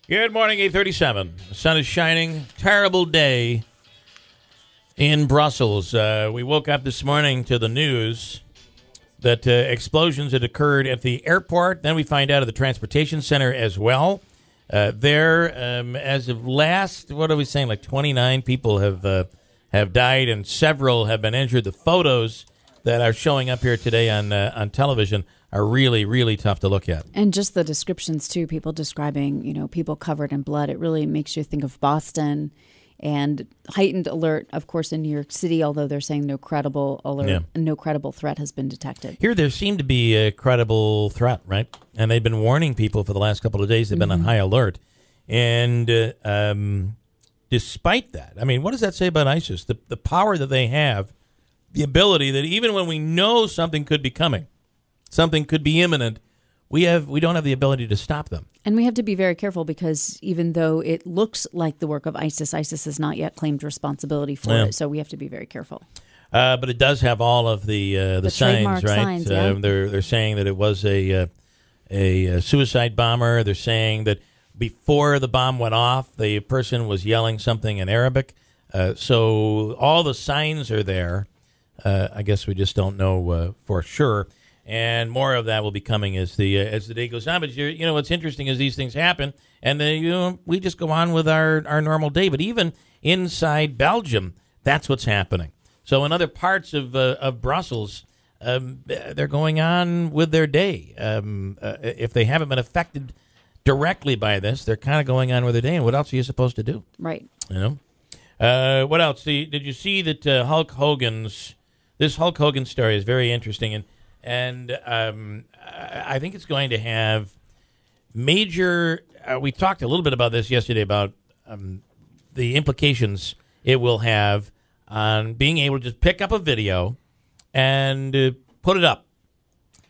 Good morning, 8:37. The sun is shining. Terrible day in Brussels. We woke up this morning to the news that explosions had occurred at the airport. Then we find out at the transportation center as well. As of last, what are we saying? Like 29 people have died and several have been injured. The photos that are showing up here today on television are really, really tough to look at. And just the descriptions, too, people describing, people covered in blood. It really makes you think of Boston and heightened alert, of course, in New York City, although they're saying no credible alert, no credible threat has been detected. Here, there seemed to be a credible threat, right? And they've been warning people for the last couple of days. They've been on high alert. And despite that, I mean, what does that say about ISIS? The power that they have, the ability that even when we know something could be coming, something could be imminent, we don't have the ability to stop them. And we have to be very careful because even though it looks like the work of ISIS, ISIS has not yet claimed responsibility for it. So we have to be very careful. But it does have all of the signs, right? Signs, yeah. They're saying that it was a suicide bomber. They're saying that before the bomb went off, the person was yelling something in Arabic. So all the signs are there. I guess we just don't know for sure. And more of that will be coming as the day goes on. But what's interesting is these things happen, and we just go on with our normal day. But even inside Belgium, that's what's happening. So in other parts of Brussels, they're going on with their day. If they haven't been affected directly by this, they're kind of going on with their day. And what else are you supposed to do? Right. What else? Did you see that this Hulk Hogan story is very interesting, and I think it's going to have major. We talked a little bit about this yesterday about the implications it will have on being able to just pick up a video and put it up.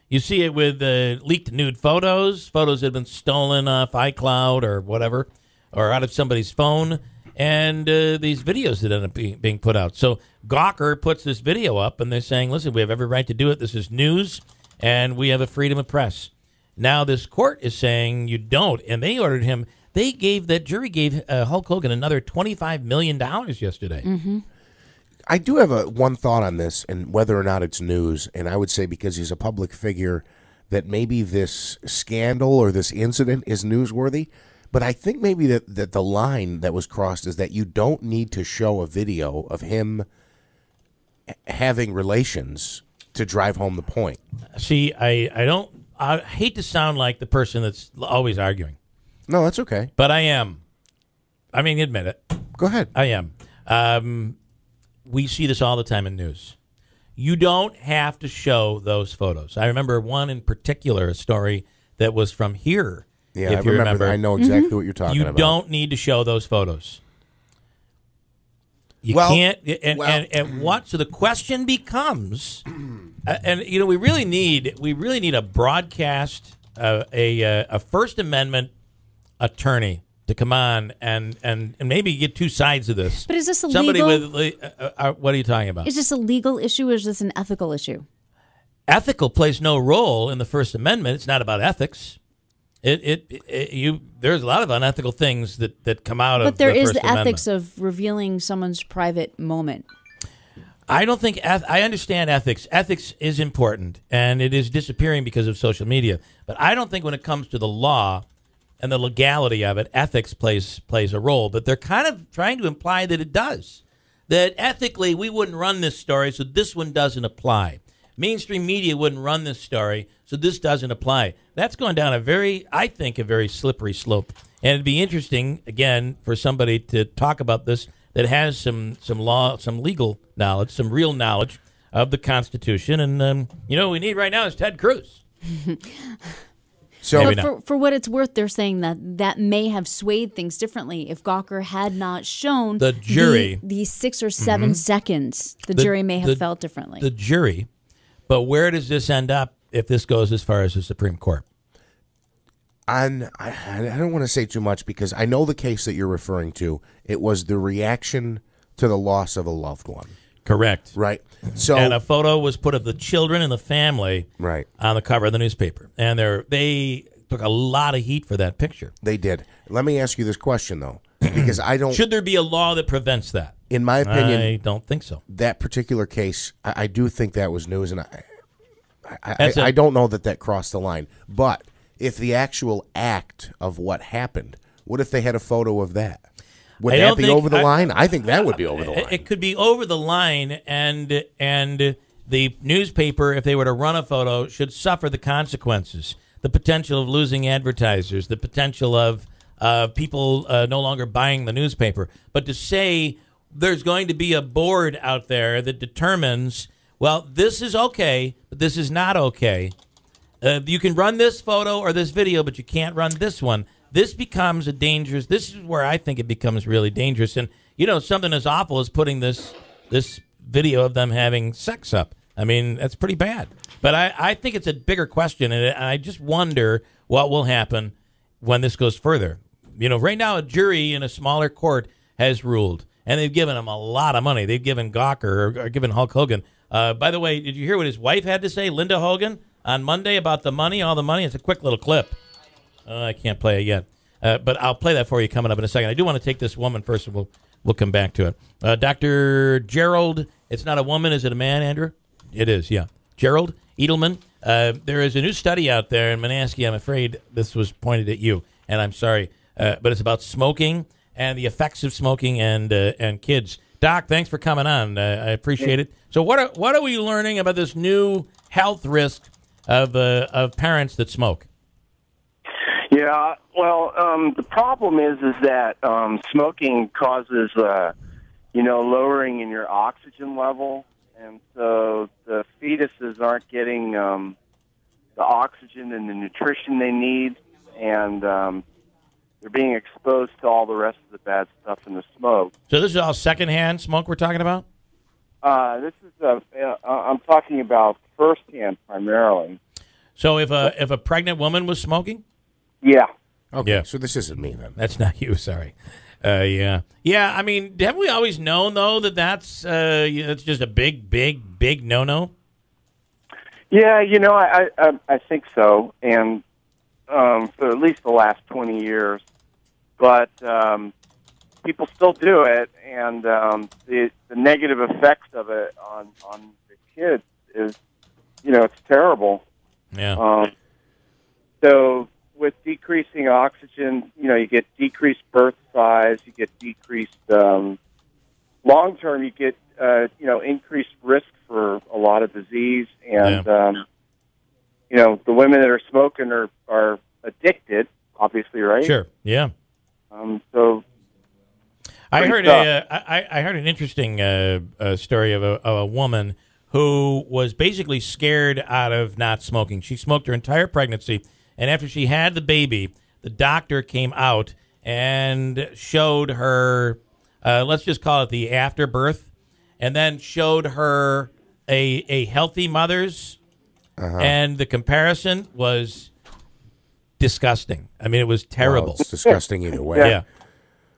You see it with leaked nude photos that have been stolen off iCloud or whatever, or out of somebody's phone, and these videos that end up being put out. So Gawker puts this video up, and they're saying, listen, we have every right to do it. This is news, and we have a freedom of press. Now this court is saying you don't, and they ordered him. That jury gave Hulk Hogan another $25 million yesterday. Mm-hmm. I do have one thought on this and whether or not it's news, and I would say because he's a public figure that maybe this scandal or this incident is newsworthy. But I think maybe that the line that was crossed is that you don't need to show a video of him having relations to drive home the point. See, I hate to sound like the person that's always arguing. No, that's okay. But I am. I mean, admit it. Go ahead. I am. We see this all the time in news. You don't have to show those photos. I remember one in particular, a story that was from here. Yeah, I remember. I know exactly what you're talking about. You don't need to show those photos. You can't. So the question becomes, we really need a broadcast, a First Amendment attorney to come on and maybe get two sides of this. But is this somebody legal? What are you talking about? Is this a legal issue or is this an ethical issue? Ethical plays no role in the First Amendment. It's not about ethics. There's a lot of unethical things that come out of the First Amendment. But there is the ethics of revealing someone's private moment. I don't think I understand ethics. Ethics is important, and it is disappearing because of social media. But I don't think when it comes to the law and the legality of it, ethics plays a role. But they're kind of trying to imply that it does. That ethically we wouldn't run this story, so this one doesn't apply. Mainstream media wouldn't run this story, so this doesn't apply. That's going down a very slippery slope. And it'd be interesting, again, for somebody to talk about this that has some legal knowledge, some real knowledge of the Constitution. And, what we need right now is Ted Cruz. So, for what it's worth, they're saying that may have swayed things differently. If Gawker had not shown the jury the 6 or 7 seconds, the jury may have felt differently. The jury. But where does this end up if this goes as far as the Supreme Court? I don't want to say too much because I know the case that you're referring to. It was the reaction to the loss of a loved one. Correct. Right. So, and a photo was put of the children and the family right on the cover of the newspaper. And they took a lot of heat for that picture. They did. Let me ask you this question, though, because I don't... Should there be a law that prevents that? In my opinion... I don't think so. That particular case, I do think that was news, and I don't know that crossed the line. But if the actual act of what happened, what if they had a photo of that? Would that be over the line? I think that would be over the line. It could be over the line, and the newspaper, if they were to run a photo, should suffer the consequences, the potential of losing advertisers, the potential of people no longer buying the newspaper. But to say there's going to be a board out there that determines, well, this is okay, but this is not okay. You can run this photo or this video, but you can't run this one. This becomes this is where I think it becomes really dangerous. And, something as awful as putting this video of them having sex up. I mean, that's pretty bad. But I think it's a bigger question, and I just wonder what will happen when this goes further. Right now a jury in a smaller court has ruled, and they've given him a lot of money. They've given Gawker or given Hulk Hogan. By the way, did you hear what his wife had to say, Linda Hogan, on Monday about the money, all the money? It's a quick little clip. I can't play it yet, but I'll play that for you coming up in a second. I do want to take this woman first, and we'll come back to it. Dr. Gerald, it's not a woman, is it a man, Andrew? It is, yeah. Gerald Edelman. There is a new study out there, and Manaski, I'm afraid this was pointed at you, and I'm sorry, but it's about smoking and the effects of smoking and kids. Doc, thanks for coming on. I appreciate it. So what are we learning about this new health risk of parents that smoke? Yeah, well, the problem is that smoking causes, lowering in your oxygen level, and so the fetuses aren't getting the oxygen and the nutrition they need, and they're being exposed to all the rest of the bad stuff in the smoke. So this is all secondhand smoke we're talking about? This is I'm talking about firsthand primarily. So if a pregnant woman was smoking? Yeah. Okay, yeah. So this isn't me then. That's not you, sorry. Yeah. I mean, haven't we always known though that's just a big no-no? Yeah, I think so, and for at least the last 20 years, but people still do it, and the negative effects of it on the kids is, it's terrible. Yeah. So with decreasing oxygen, you get decreased birth size, you get decreased, long term, you get, increased risk for a lot of disease. And, the women that are smoking are addicted, obviously, right? Sure, yeah. So I heard an interesting story of a woman who was basically scared out of not smoking. She smoked her entire pregnancy. And after she had the baby, the doctor came out and showed her, let's just call it the afterbirth, and then showed her a healthy mother's, and the comparison was disgusting. I mean, it was terrible. Well, it's disgusting either way. Yeah.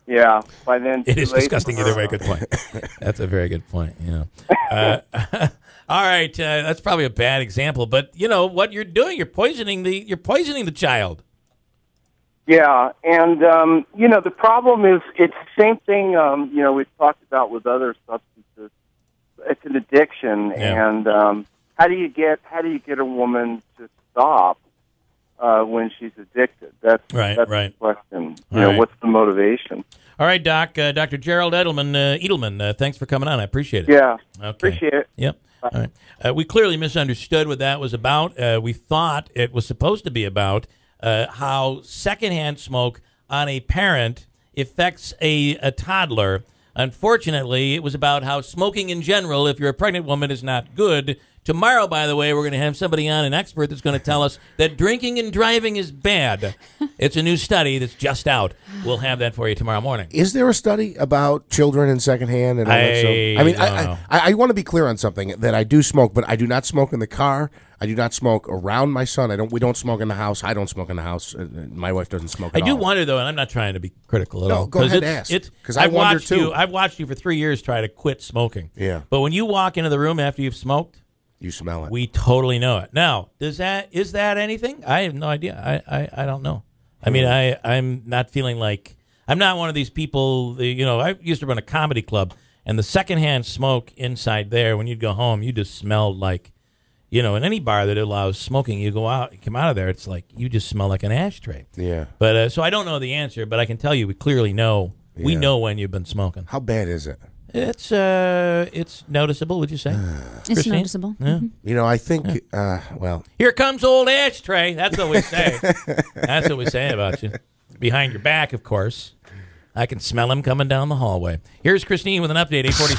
Yeah. By then, it is disgusting either way. Good point. That's a very good point. All right, that's probably a bad example, but what you're doing, you're poisoning the child. Yeah, and the problem is it's the same thing. We've talked about with other substances. It's an addiction, and how do you get a woman to stop when she's addicted? That's the question. What's the motivation? All right, Doc. Dr. Gerald Edelman, thanks for coming on. I appreciate it. Yeah, okay. Appreciate it. Yep. All right. We clearly misunderstood what that was about. We thought it was supposed to be about how secondhand smoke on a parent affects a toddler. Unfortunately, it was about how smoking in general, if you're a pregnant woman, is not good. Tomorrow, by the way, we're going to have somebody on, an expert, that's going to tell us that drinking and driving is bad. It's a new study that's just out. We'll have that for you tomorrow morning. Is there a study about children in secondhand and all that stuff? I mean, I want to be clear on something, that I do smoke, but I do not smoke in the car. I do not smoke around my son. We don't smoke in the house. I don't smoke in the house. My wife doesn't smoke at all. I do wonder, though, and I'm not trying to be critical at all. Go ahead and ask. Because I wonder, too. I've watched you for 3 years try to quit smoking. Yeah. But when you walk into the room after you've smoked, You smell it. We totally know it. Now, is that anything? I have no idea. I don't know. I mean, I'm not feeling like I'm not one of these people. I used to run a comedy club, and the secondhand smoke inside there, when you'd go home, you just smelled like, in any bar that allows smoking, you come out of there, it's like you just smell like an ashtray. Yeah. But so I don't know the answer, but I can tell you we clearly know. Yeah. We know when you've been smoking. How bad is it? It's noticeable, would you say? It's Christine? noticeable. Yeah. Mm-hmm. I think, well. Here comes old ashtray. That's what we say. That's what we say about you. Behind your back, of course. I can smell him coming down the hallway. Here's Christine with an update, 8:46.